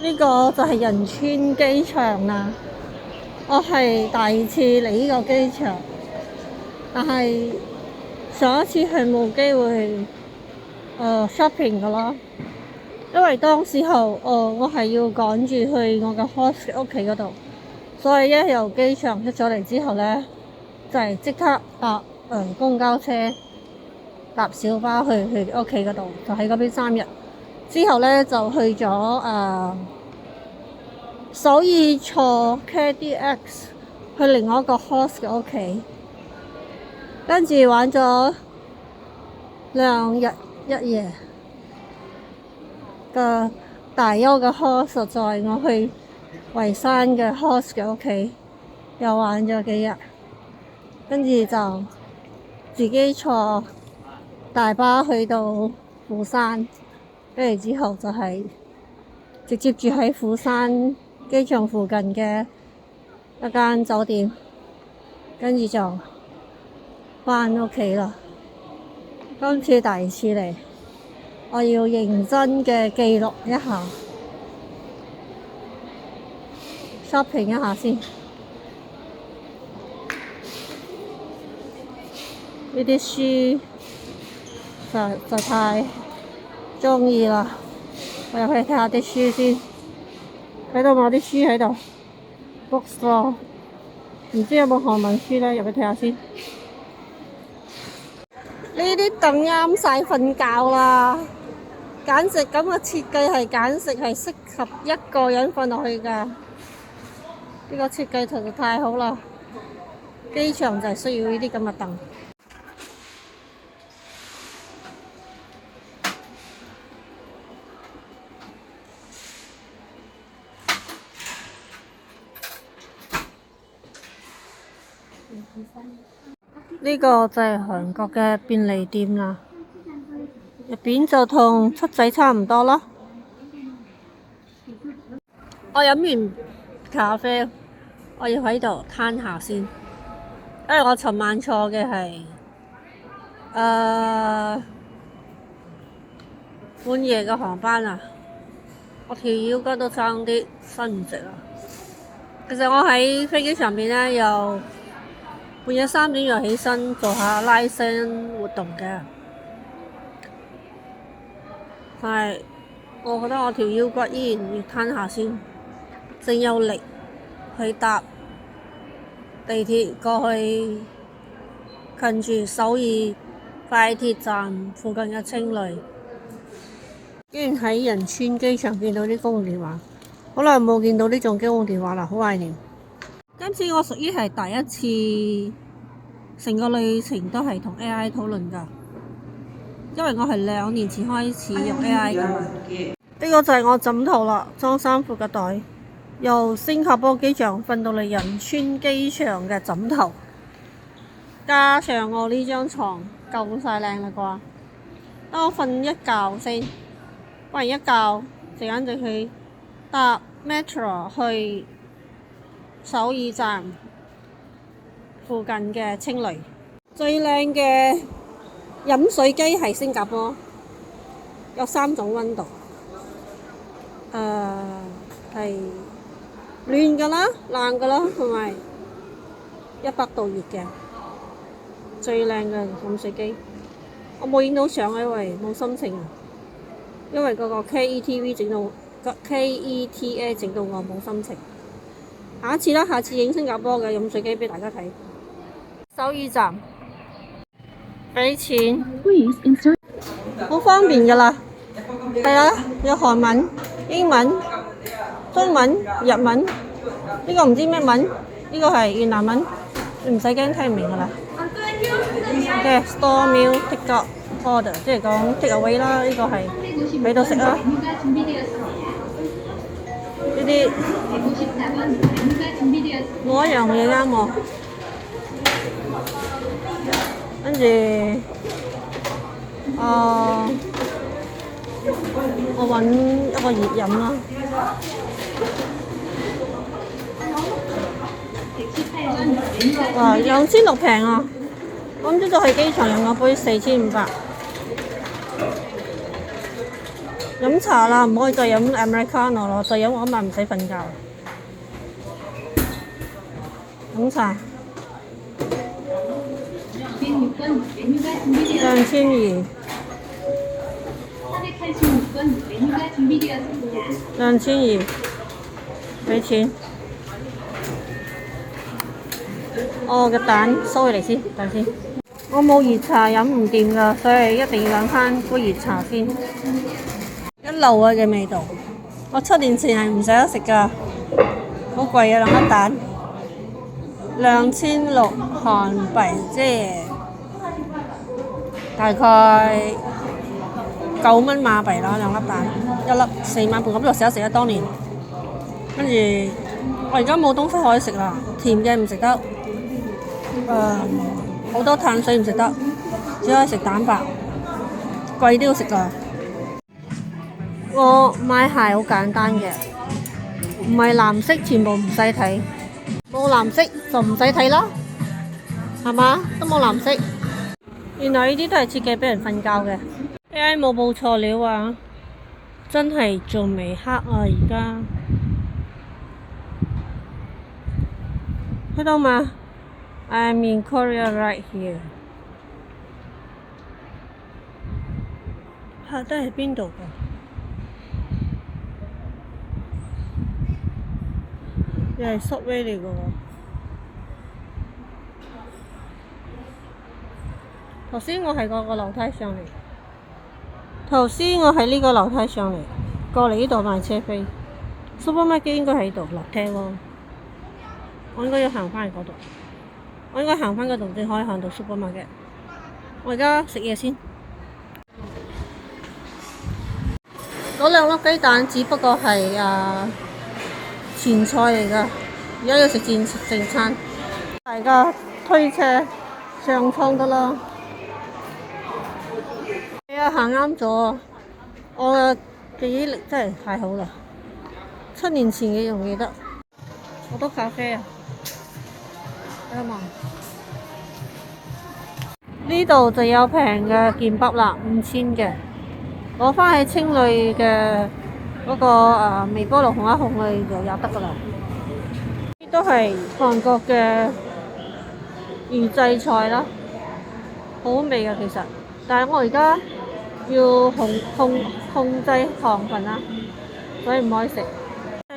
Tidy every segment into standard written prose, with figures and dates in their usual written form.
呢個就係仁川機場啦。我係第二次嚟呢個機場，但係上一次係冇機會shopping 噶咯，因為當時候我係要趕住去我嘅 host 屋企嗰度，所以一由機場出咗嚟之後呢，就係即刻搭公交車、搭小巴去屋企嗰度，就喺嗰邊3日。之後呢，就去咗首爾坐 KDX 去另外一個 host 嘅屋企，跟住玩咗2日1夜嘅大邱嘅 host， 就載我去惠山嘅 host 嘅屋企，又玩咗幾日，跟住就自己坐大巴去到釜山，跟住之後就係直接住喺釜山機場附近嘅一間酒店，跟住就返屋企啦。今次第二次嚟，我要認真嘅記錄一下 shopping 一下先。呢啲書就太鍾意啦，我入去睇下啲書先。睇到我啲書喺度 bookstore， 唔知有冇韓文書咧，入去睇下先。呢啲凳啱晒瞓覺啦，簡直咁嘅設計係簡直係適合一個人瞓落去㗎。呢個設計實在太好啦，機場就係需要呢啲咁嘅凳。呢個就係韓國嘅便利店啦，入邊就同七仔差唔多啦。我飲完咖啡，我要喺度攤下先，因為我尋晚坐嘅係半夜嘅航班啊，我條腰骨都爭啲伸唔直啊。其實我喺飛機上面呢，又半夜3點又起身做下拉伸活動嘅，但係我覺得我條腰骨依然要攤下先，正有力去搭地鐵過去近住首爾快鐵站附近嘅青旅。居然喺仁川機場見到啲公共電話，好耐冇見到呢種公共電話啦，好懷念。今次我屬於係第一次，成個旅程都係同 AI 討論㗎，因為我係2年前開始用 AI 㗎。呢個就係我枕頭啦，裝衫褲嘅袋，由新加坡機場瞓到嚟仁川機場嘅枕頭，加上我呢張床，夠晒靚啦啩。等我瞓一覺先，瞓完一覺就簡直去搭 metro 去首爾站附近嘅青旅。最靚嘅飲水機係新加坡，有3種溫度，係暖㗎啦、冷㗎啦，同埋100度熱嘅。最靚嘅飲水機，我冇影到相，因為冇心情，因為嗰個 KETA 整到我冇心情。下一次啦，下次影新加坡嘅飲水機俾大家睇。首爾站俾錢，好方便㗎啦。係啊，有韓文、英文、中文、日文，呢個唔知咩文，呢個係越南文，你唔使驚聽唔明㗎啦。嘅 store meal take out order， 即係講 take away 啦，呢個係俾到食啦。呢啲冇一樣嘢啱我，跟住我揾一個熱飲啦。哇，2600平啊！我唔知道去機場飲嗰杯4500。飲茶啦，唔可以再飲 Americano 咯，再飲我今晚唔使瞓覺。飲茶。2086번 메뉴가 준비되었습니다. 2200. 486번 메뉴가 준비되었습니다. 2200. 俾錢。我嘅蛋收起嚟先，等先。我冇熱茶飲唔掂㗎，所以一定要飲翻杯熱茶先。一流啊嘅味道，我7年前係唔捨得食㗎，好貴啊兩粒蛋，2600韓幣，即係大概9蚊馬幣啦，兩粒蛋，一粒4蚊半，咁就捨得食啦當年。跟住我而家冇東西可以食啦，甜嘅唔食得，好多碳水唔食得，只可以食蛋白，貴都要食㗎。我買鞋好簡單嘅，唔係藍色全部唔使睇，冇藍色就唔使睇啦，係嘛？都冇藍色。原來呢啲都係設計俾人瞓覺嘅。AI 冇報錯料啊！真係仲未黑啊而家。睇到嘛？ I'm in Korea right here。下低係邊度㗎？又係 subway 嚟㗎喎。頭先我係嗰個樓梯上嚟。頭先我喺呢個樓梯上嚟，過嚟呢度買車飛。Supermarket 應該喺度落車喎。我應該要行翻去嗰度。我應該行翻嗰度先可以行到 Supermarket。我而家食嘢先。嗰兩粒雞蛋只不過係前菜嚟㗎，而家要食正餐。大家推車上倉得啦。係啊，行啱咗。我嘅記憶力真係太好啦，7年前嘅仲記得。好多咖啡啊！睇下嘛，呢度就有平嘅劍北啦，5000嘅。攞翻喺青旅嘅嗰個微波爐控一控佢就有得㗎啦。呢都係韓國嘅預製菜啦，好好味㗎其實。但係我而家要控制糖分啦，所以唔可以食。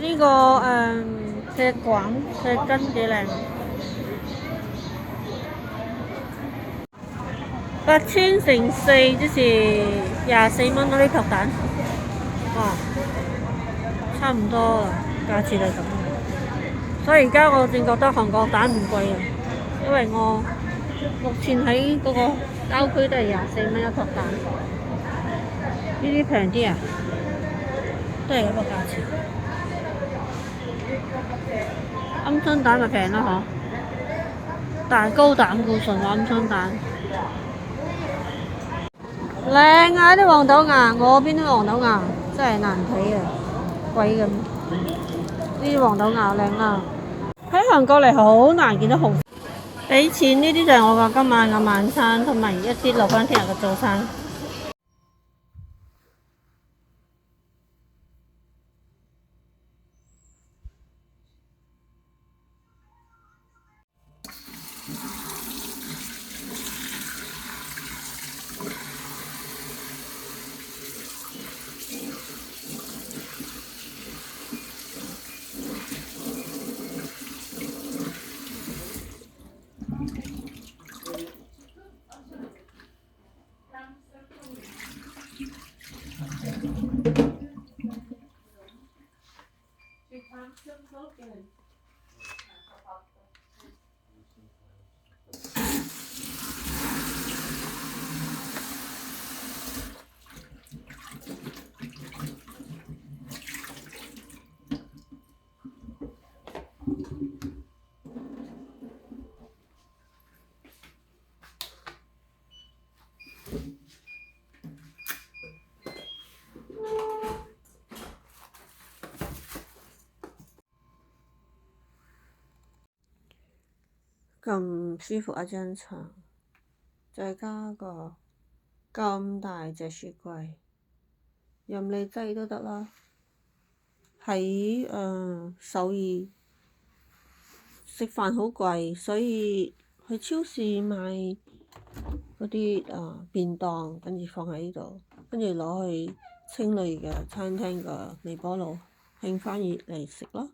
呢個嘅廣嘅根幾靚，8000乘4即是24蚊嗰啲托蛋，哇，差唔多啦，價錢係咁。所以而家我正覺得韓國蛋唔貴啊，因為我目前喺嗰個郊區都係24蚊一托蛋。呢啲平啲啊，都係嗰個價錢。鵪鶉蛋咪平咯嗬，但係高膽固醇喎鵪鶉蛋。靚啊啲黃豆芽，我邊啲黃豆芽真係難睇啊，鬼咁。呢啲黃豆芽靚啦，喺韓國嚟好難見到紅。俾錢呢啲就係我嘅今晚嘅晚餐，同埋一啲留翻聽日嘅早餐。咁舒服一張床，再加個咁大隻雪櫃。任你擠都得啦。喺首爾食飯好貴，所以去超市買嗰啲便當，跟住放喺呢度，跟住攞去青旅嘅餐廳嘅微波爐興翻熱嚟食咯。